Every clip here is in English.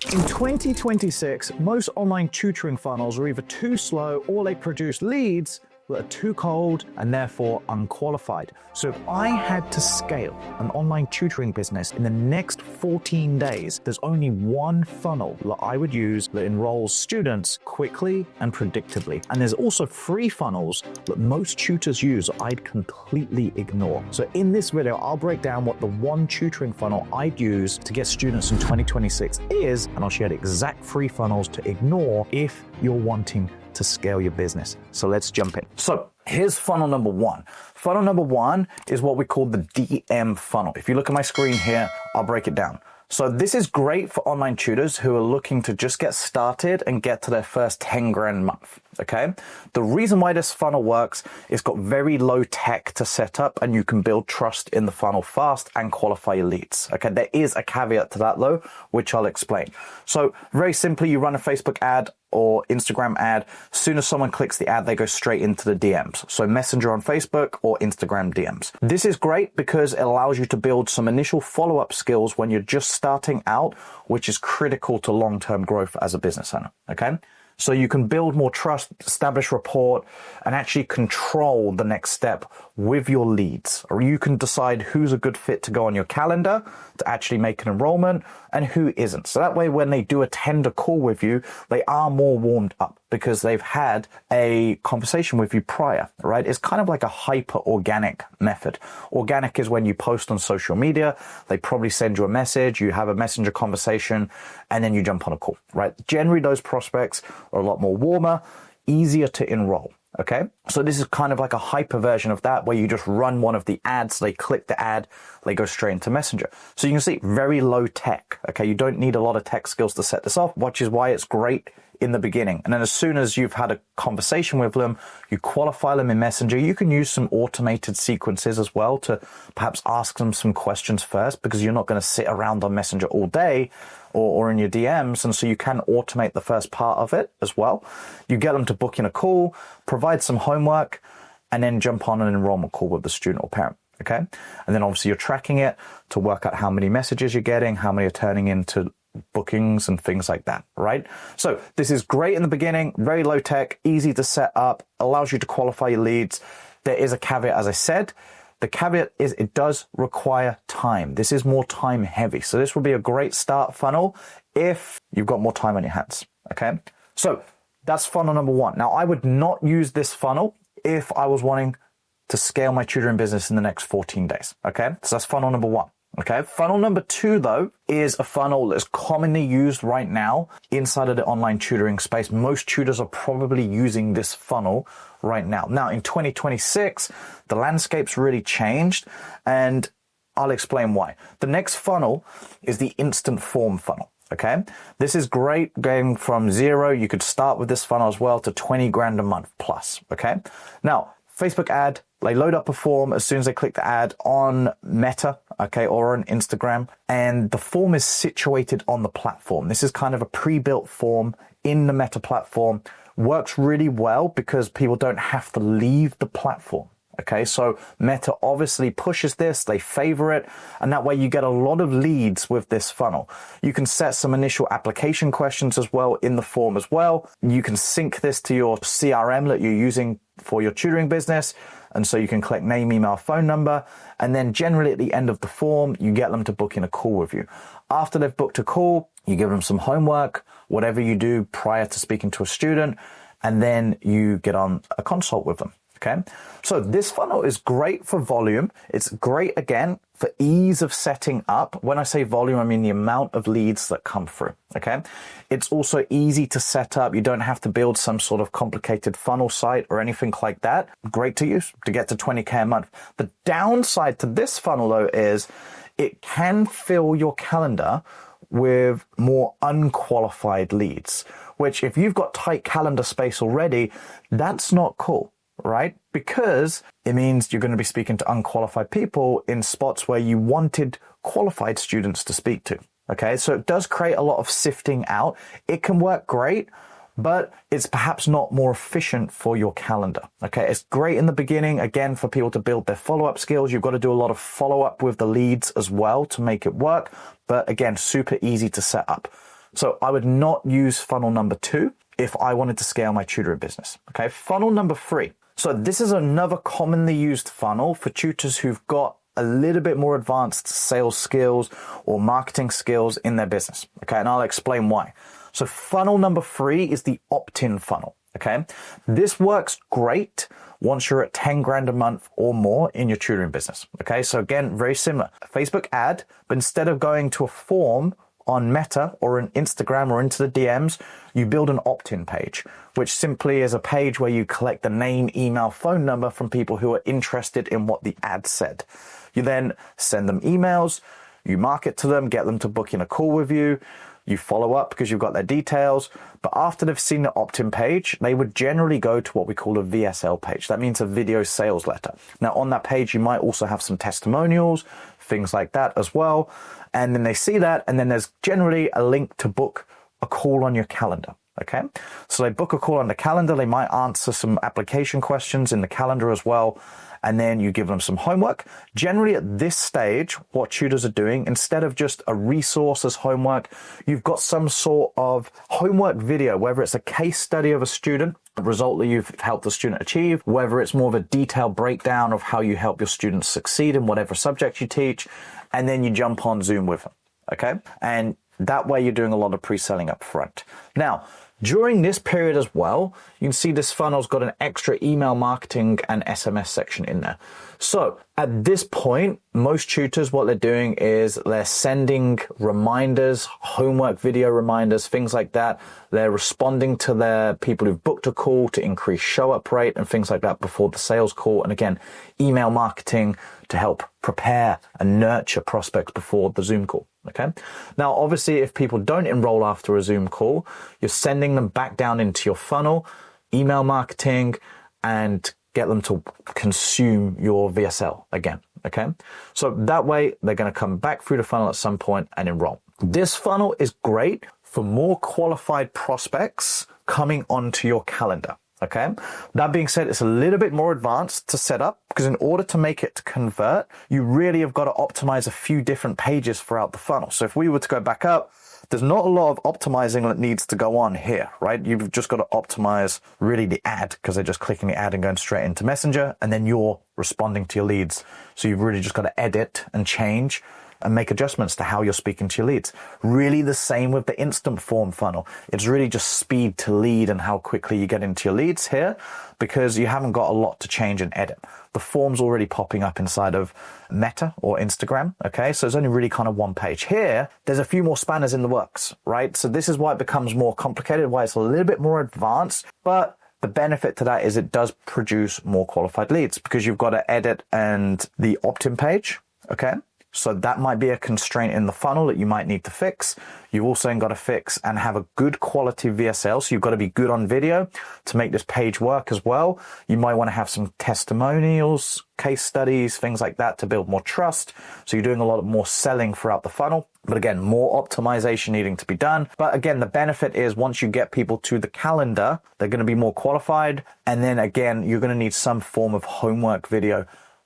In 2026, most online tutoring funnels are either too slow or they produce leads that are too cold and therefore unqualified. So if I had to scale an online tutoring business in the next 14 days, there's only one funnel that I would use that enrolls students quickly and predictably. And there's also free funnels that most tutors use that I'd completely ignore. So in this video, I'll break down what the one tutoring funnel I'd use to get students in 2026 is, and I'll share the exact free funnels to ignore if you're wanting to scale your business. So let's jump in. So here's funnel number one. Funnel number one is what we call the DM funnel. If you look at my screen here, I'll break it down. So this is great for online tutors who are looking to just get started and get to their first 10 grand a month. Okay. The reason why this funnel works, it's got very low tech to set up and you can build trust in the funnel fast and qualify your leads. Okay. There is a caveat to that though, which I'll explain. So very simply, you run a Facebook ad or Instagram ad. As soon as someone clicks the ad, they go straight into the DMs. So Messenger on Facebook or Instagram DMs. This is great because it allows you to build some initial follow-up skills when you're just starting out, which is critical to long-term growth as a business owner. Okay. So you can build more trust, establish rapport, and actually control the next step with your leads. Or you can decide who's a good fit to go on your calendar to actually make an enrollment and who isn't. So that way, when they do attend a call with you, they are more warmed up because they've had a conversation with you prior, right? It's kind of like a hyper organic method. Organic is when you post on social media, they probably send you a message, you have a messenger conversation, and then you jump on a call, right? Generally, those prospects are a lot more warmer, easier to enroll. Okay, so this is kind of like a hyper version of that where you just run one of the ads, they click the ad, they go straight into Messenger. So you can see very low tech. Okay, you don't need a lot of tech skills to set this off, which is why it's great in the beginning. And then as soon as you've had a conversation with them, you qualify them in Messenger, you can use some automated sequences as well to perhaps ask them some questions first because you're not going to sit around on Messenger all day or in your DMs. And so you can automate the first part of it as well. You get them to book in a call, provide some homework, and then jump on an enrollment call with the student or parent. Okay. And then obviously you're tracking it to work out how many messages you're getting, how many are turning into bookings and things like that, right? So this is great in the beginning, very low tech, easy to set up, allows you to qualify your leads. There is a caveat, as I said. The caveat is it does require time. This is more time heavy. So this will be a great start funnel if you've got more time on your hands. Okay. So that's funnel number one. Now I would not use this funnel if I was wanting to scale my tutoring business in the next 14 days. Okay. So that's funnel number one. Okay. Funnel number two, though, is a funnel that's commonly used right now inside of the online tutoring space. Most tutors are probably using this funnel right now. Now, in 2026, the landscape's really changed, and I'll explain why. The next funnel is the instant form funnel. Okay. This is great going from zero. You could start with this funnel as well to 20 grand a month plus. Okay. Now, Facebook ad, they load up a form as soon as they click the ad on Meta, okay, or on Instagram, and the form is situated on the platform. This is kind of a pre-built form in the Meta platform. Works really well because people don't have to leave the platform. Okay, so Meta obviously pushes this, they favor it, and that way you get a lot of leads with this funnel. You can set some initial application questions as well in the form as well. You can sync this to your CRM that you're using for your tutoring business. And so you can collect name, email, phone number, and then generally at the end of the form, you get them to book in a call with you. After they've booked a call, you give them some homework, whatever you do prior to speaking to a student, and then you get on a consult with them. Okay, so this funnel is great for volume. It's great, again, for ease of setting up. When I say volume, I mean the amount of leads that come through. Okay, it's also easy to set up. You don't have to build some sort of complicated funnel site or anything like that. Great to use to get to 20K a month. The downside to this funnel, though, is it can fill your calendar with more unqualified leads, which if you've got tight calendar space already, that's not cool. Right? Because it means you're going to be speaking to unqualified people in spots where you wanted qualified students to speak to. Okay. So it does create a lot of sifting out. It can work great, but it's perhaps not more efficient for your calendar. Okay. It's great in the beginning, again, for people to build their follow-up skills. You've got to do a lot of follow-up with the leads as well to make it work. But again, super easy to set up. So I would not use funnel number 2 if I wanted to scale my tutoring business. Okay, funnel number 3. So this is another commonly used funnel for tutors who've got a little bit more advanced sales skills or marketing skills in their business. Okay, and I'll explain why. So funnel number 3 is the opt-in funnel. Okay, this works great once you're at 10 grand a month or more in your tutoring business. Okay, so again, very similar. A Facebook ad, but instead of going to a form on Meta or on Instagram or into the DMs, you build an opt-in page, which simply is a page where you collect the name, email, phone number from people who are interested in what the ad said. You then send them emails, you market to them, get them to book in a call with you, you follow up because you've got their details. But after they've seen the opt-in page, they would generally go to what we call a VSL page. That means a video sales letter. Now on that page, you might also have some testimonials, things like that as well. And then they see that, and then there's generally a link to book a call on your calendar. Okay, so they book a call on the calendar. They might answer some application questions in the calendar as well. And then you give them some homework. Generally at this stage, what tutors are doing, instead of just a resource as homework, you've got some sort of homework video, whether it's a case study of a student, a result that you've helped the student achieve, whether it's more of a detailed breakdown of how you help your students succeed in whatever subject you teach, and then you jump on Zoom with them. Okay, and that way you're doing a lot of pre-selling up front. Now, during this period as well, you can see this funnel's got an extra email marketing and SMS section in there. So at this point, most tutors, what they're doing is they're sending reminders, homework video reminders, things like that. They're responding to their people who've booked a call to increase show up rate and things like that before the sales call. And again, email marketing to help prepare and nurture prospects before the Zoom call. Okay. Now, obviously, if people don't enroll after a Zoom call, you're sending them back down into your funnel, email marketing, and get them to consume your VSL again. Okay. So that way they're going to come back through the funnel at some point and enroll. This funnel is great for more qualified prospects coming onto your calendar. Okay. That being said, it's a little bit more advanced to set up because in order to make it to convert, you really have got to optimize a few different pages throughout the funnel. So if we were to go back up, there's not a lot of optimizing that needs to go on here, right? You've just got to optimize really the ad because they're just clicking the ad and going straight into Messenger, and then you're responding to your leads. So you've really just got to edit and change and make adjustments to how you're speaking to your leads. Really the same with the instant form funnel. It's really just speed to lead and how quickly you get into your leads here because you haven't got a lot to change and edit. The form's already popping up inside of Meta or Instagram. Okay. So it's only really kind of one page here. There's a few more spanners in the works, right? So this is why it becomes more complicated, why it's a little bit more advanced, but the benefit to that is it does produce more qualified leads because you've got to edit and the opt-in page. Okay. So that might be a constraint in the funnel that you might need to fix. You've also got to fix and have a good quality VSL. So you've got to be good on video to make this page work as well. You might want to have some testimonials, case studies, things like that to build more trust. So you're doing a lot more selling throughout the funnel. But again, more optimization needing to be done. But again, the benefit is once you get people to the calendar, they're going to be more qualified. And then again, you're going to need some form of homework video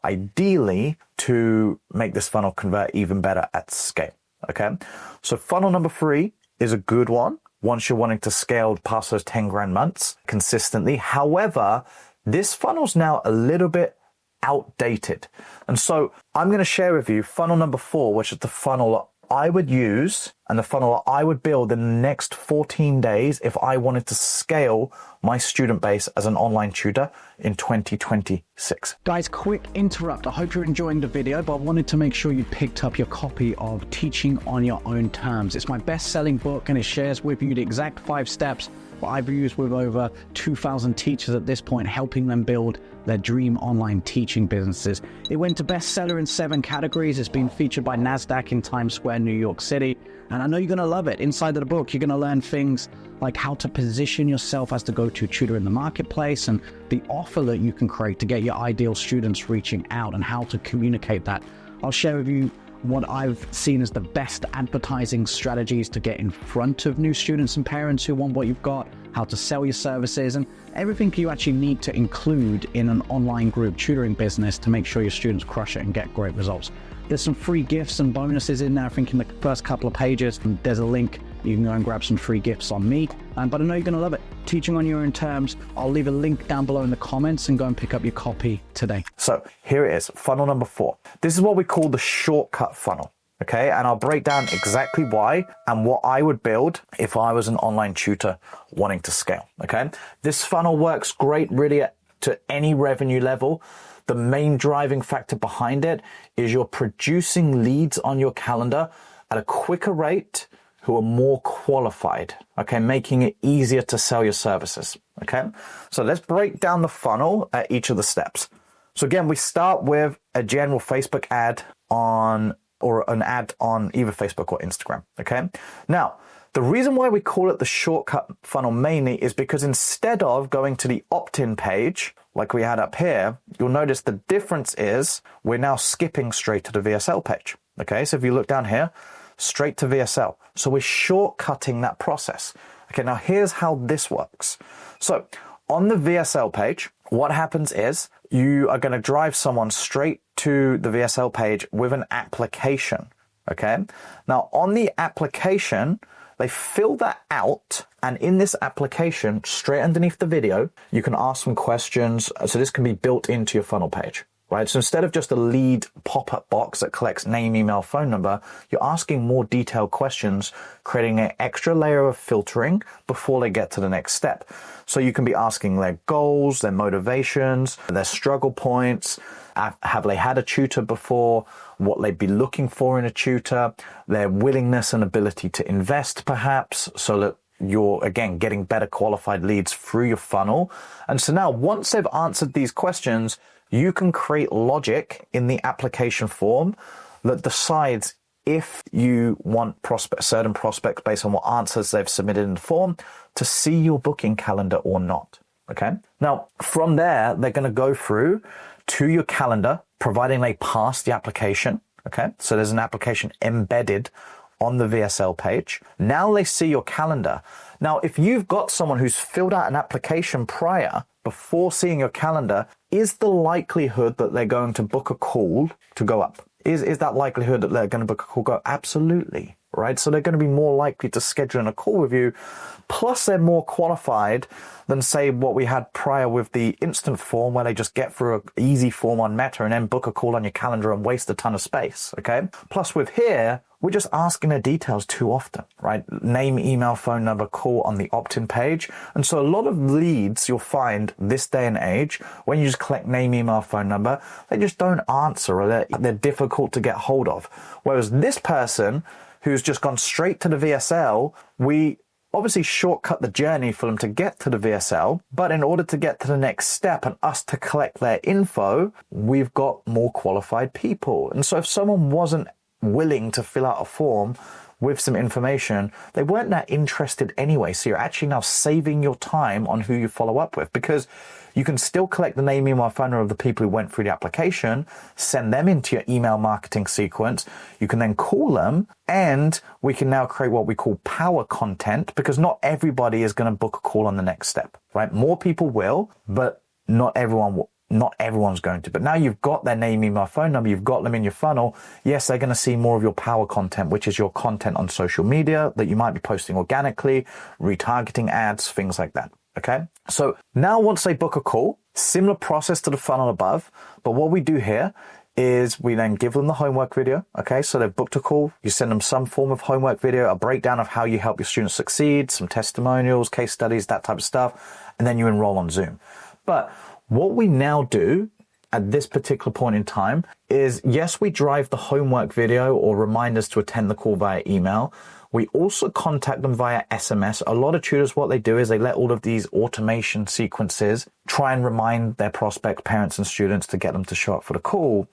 ideally to make this funnel convert even better at scale. Okay. So funnel number 3 is a good one once you're wanting to scale past those 10 grand months consistently. However, this funnel's now a little bit outdated. And so I'm going to share with you funnel number 4, which is the funnel I would use and the funnel I would build in the next 14 days if I wanted to scale my student base as an online tutor in 2026. Guys, quick interrupt. I hope you're enjoying the video, but I wanted to make sure you picked up your copy of Teaching on Your Own Terms. It's my best-selling book and it shares with you the exact 5 steps what I've used with over 2,000 teachers at this point, helping them build their dream online teaching businesses. It went to bestseller in 7 categories. It's been featured by NASDAQ in Times Square, New York City. And I know you're going to love it. Inside of the book, you're going to learn things like how to position yourself as the go-to tutor in the marketplace and the offer that you can create to get your ideal students reaching out and how to communicate that. I'll share with you what I've seen as the best advertising strategies to get in front of new students and parents who want what you've got, how to sell your services, and everything you actually need to include in an online group tutoring business to make sure your students crush it and get great results. There's some free gifts and bonuses in there. I think in the first couple of pages, there's a link You can go and grab some free gifts on me, but I know you're going to love it. Teaching on your own terms. I'll leave a link down below in the comments and go and pick up your copy today. So here it is, funnel number 4. This is what we call the shortcut funnel. Okay, and I'll break down exactly why and what I would build if I was an online tutor wanting to scale. Okay, this funnel works great really to any revenue level. The main driving factor behind it is you're producing leads on your calendar at a quicker rate who are more qualified, okay, making it easier to sell your services, okay? So let's break down the funnel at each of the steps. So again, we start with a general Facebook ad or an ad on either Facebook or Instagram, okay? Now, the reason why we call it the shortcut funnel mainly is because instead of going to the opt-in page, like we had up here, you'll notice the difference is we're now skipping straight to the VSL page, okay? So if you look down here, straight to VSL. So we're shortcutting that process. Okay, now here's how this works. So on the VSL page, what happens is you are going to drive someone straight to the VSL page with an application, okay? Now on the application, they fill that out, and in this application, straight underneath the video, you can ask them questions. So this can be built into your funnel page, right? So instead of just a lead pop-up box that collects name, email, phone number, you're asking more detailed questions, creating an extra layer of filtering before they get to the next step. So you can be asking their goals, their motivations, their struggle points. Have they had a tutor before? What they'd be looking for in a tutor, their willingness and ability to invest perhaps, so that you're, again, getting better qualified leads through your funnel. And so now once they've answered these questions, you can create logic in the application form that decides if you want certain prospects based on what answers they've submitted in the form to see your booking calendar or not. Okay. Now from there, they're going to go through to your calendar, providing they pass the application. Okay. So there's an application embedded on the VSL page. Now they see your calendar. Now, if you've got someone who's filled out an application prior, before seeing your calendar, is the likelihood that they're going to book a call to go up? Is that likelihood that they're going to book a call go? Absolutely, right? So they're going to be more likely to schedule in a call with you. Plus, they're more qualified than, say, what we had prior with the instant form, where they just get through an easy form on Meta and then book a call on your calendar and waste a ton of space, okay? Plus, with here, we're just asking the details too often, right? Name, email, phone number, call on the opt-in page. And so a lot of leads you'll find this day and age, when you just collect name, email, phone number, they just don't answer, or they're difficult to get hold of. Whereas this person who's just gone straight to the VSL, we obviously shortcut the journey for them to get to the VSL, but in order to get to the next step and us to collect their info, we've got more qualified people. And so if someone wasn't willing to fill out a form with some information, they weren't that interested anyway. So you're actually now saving your time on who you follow up with, because you can still collect the name, email, phone number of the people who went through the application, send them into your email marketing sequence. You can then call them, and we can now create what we call power content, because not everybody is going to book a call on the next step, right? More people will, but not everyone's going to. But now you've got their name, email, phone number, you've got them in your funnel. Yes, they're going to see more of your power content, which is your content on social media that you might be posting organically, retargeting ads, things like that. Okay. So now once they book a call, similar process to the funnel above. But what we do here is we then give them the homework video. Okay. So they've booked a call. You send them some form of homework video, a breakdown of how you help your students succeed, some testimonials, case studies, that type of stuff. And then you enroll on Zoom. But what we now do at this particular point in time is, yes, we drive the homework video or reminders to attend the call via email. We also contact them via SMS. A lot of tutors, what they do is they let all of these automation sequences try and remind their prospect parents and students to get them to show up for the call,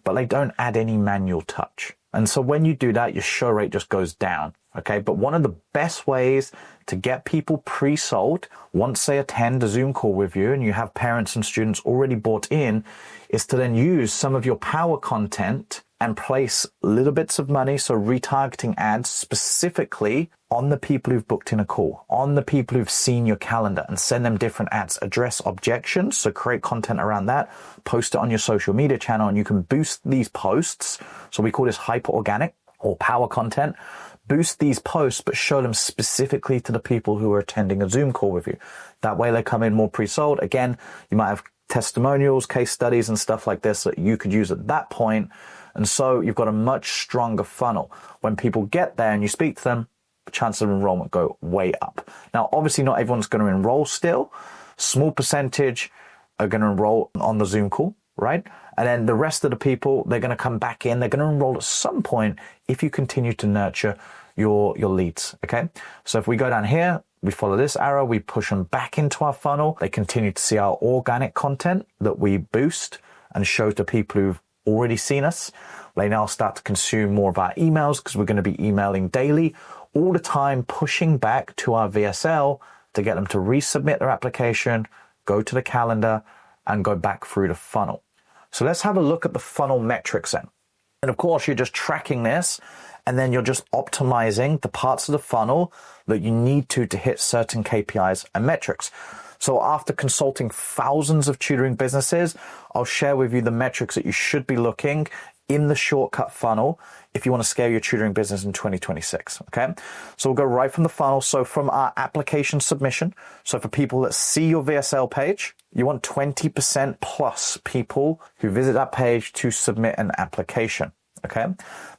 but they don't add any manual touch. And so when you do that, your show rate just goes down. Okay. But one of the best ways to get people pre-sold once they attend a Zoom call with you and you have parents and students already bought in is to then use some of your power content and place little bits of money, so retargeting ads specifically on the people who've booked in a call, on the people who've seen your calendar, and send them different ads. Address objections, so create content around that, post it on your social media channel, and you can boost these posts. So we call this hyper organic or power content. boost these posts, but show them specifically to the people who are attending a Zoom call with you. That way they come in more pre-sold. Again, you might have testimonials, case studies, and stuff like this that you could use at that point. And so you've got a much stronger funnel. When people get there and you speak to them, the chances of enrollment go way up. Now, obviously not everyone's going to enroll still. Small percentage are going to enroll on the Zoom call, right? And then the rest of the people, they're going to come back in. They're going to enroll at some point if you continue to nurture your leads, okay? So if we go down here, we follow this arrow, we push them back into our funnel. They continue to see our organic content that we boost and show to people who've already seen us. They now start to consume more of our emails because we're going to be emailing daily, all the time pushing back to our VSL to get them to resubmit their application, go to the calendar, and go back through the funnel. So let's have a look at the funnel metrics then. And of course, you're just tracking this, and then you're just optimizing the parts of the funnel that you need to hit certain KPIs and metrics. So after consulting thousands of tutoring businesses, I'll share with you the metrics that you should be looking in the shortcut funnel if you want to scale your tutoring business in 2026, okay? So we'll go right from the funnel. So from our application submission, so for people that see your VSL page, you want 20% plus people who visit that page to submit an application, okay?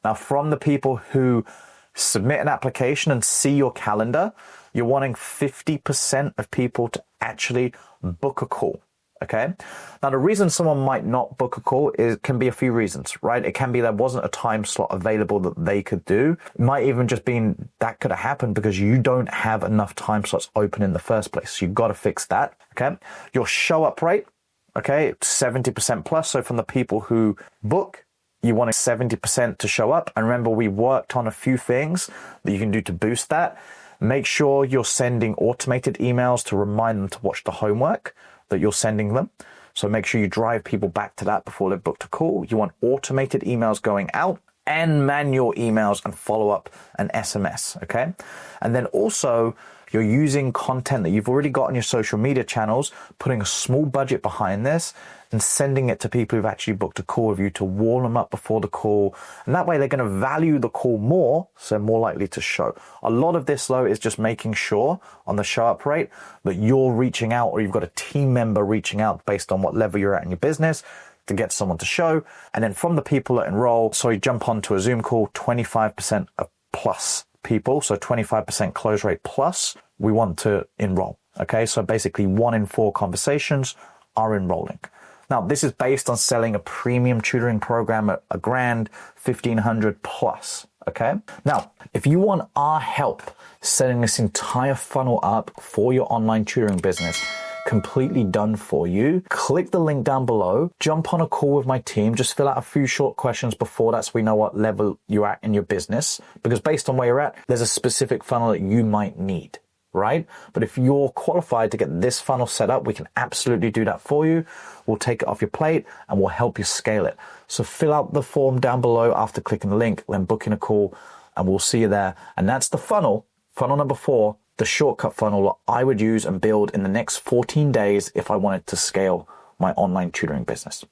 Now from the people who submit an application and see your calendar, you're wanting 50% of people to actually book a call. Okay. Now, the reason someone might not book a call can be a few reasons, right? It can be there wasn't a time slot available that they could do. It might even just be that could have happened because you don't have enough time slots open in the first place. So you've got to fix that. Okay. Your show up rate, okay, 70% plus. So from the people who book, you want 70% to show up. And remember, we worked on a few things that you can do to boost that. Make sure you're sending automated emails to remind them to watch the homework that you're sending them. So make sure you drive people back to that before they've booked a call. You want automated emails going out and manual emails and follow up and SMS, okay? And then also you're using content that you've already got on your social media channels, putting a small budget behind this and sending it to people who've actually booked a call with you to warm them up before the call. And that way they're going to value the call more, so more likely to show. A lot of this though is just making sure on the show up rate that you're reaching out or you've got a team member reaching out based on what level you're at in your business to get someone to show. And then from the people that enroll, so you jump onto a Zoom call, 25% of plus people, so 25% close rate plus, we want to enroll. Okay, so basically 1 in 4 conversations are enrolling. Now, this is based on selling a premium tutoring program at $1,000, $1,500 plus. Okay. Now, if you want our help setting this entire funnel up for your online tutoring business, completely done for you, click the link down below, jump on a call with my team, just fill out a few short questions before that so we know what level you're at in your business, because based on where you're at, there's a specific funnel that you might need, right? But if you're qualified to get this funnel set up, we can absolutely do that for you. We'll take it off your plate and we'll help you scale it. So fill out the form down below after clicking the link, then book in a call, and we'll see you there. And that's the funnel number 4, the shortcut funnel that I would use and build in the next 14 days if I wanted to scale my online tutoring business.